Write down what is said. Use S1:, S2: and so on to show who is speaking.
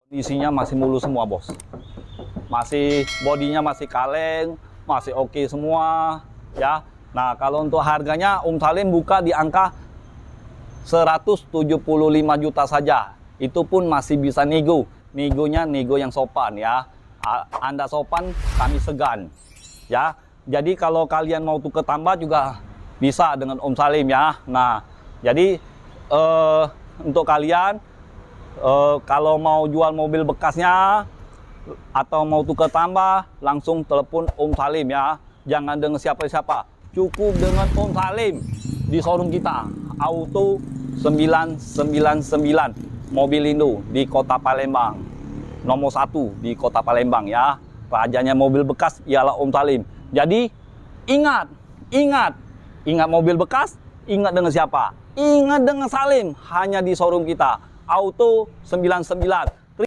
S1: Isinya masih mulus semua, bos. Masih bodinya masih kaleng, masih oke semua, ya. Nah, kalau untuk harganya Om Salim buka di angka 175 juta saja. Itu pun masih bisa nego. Negonya nego yang sopan, ya. Anda sopan, kami segan. Ya. Jadi kalau kalian mau tukar tambah juga bisa dengan Om Salim, ya. Nah, jadi untuk kalian kalau mau jual mobil bekasnya atau mau tukar tambah, langsung telepon Om Salim, ya. Jangan dengan siapa-siapa. Cukup dengan Om Salim di showroom kita, Auto 999 Mobilindo di Kota Palembang. Nomor 1 di Kota Palembang, ya. Rajanya mobil bekas ialah Om Salim. Jadi ingat mobil bekas, ingat dengan siapa? Ingat dengan Salim, hanya di showroom kita, Auto 99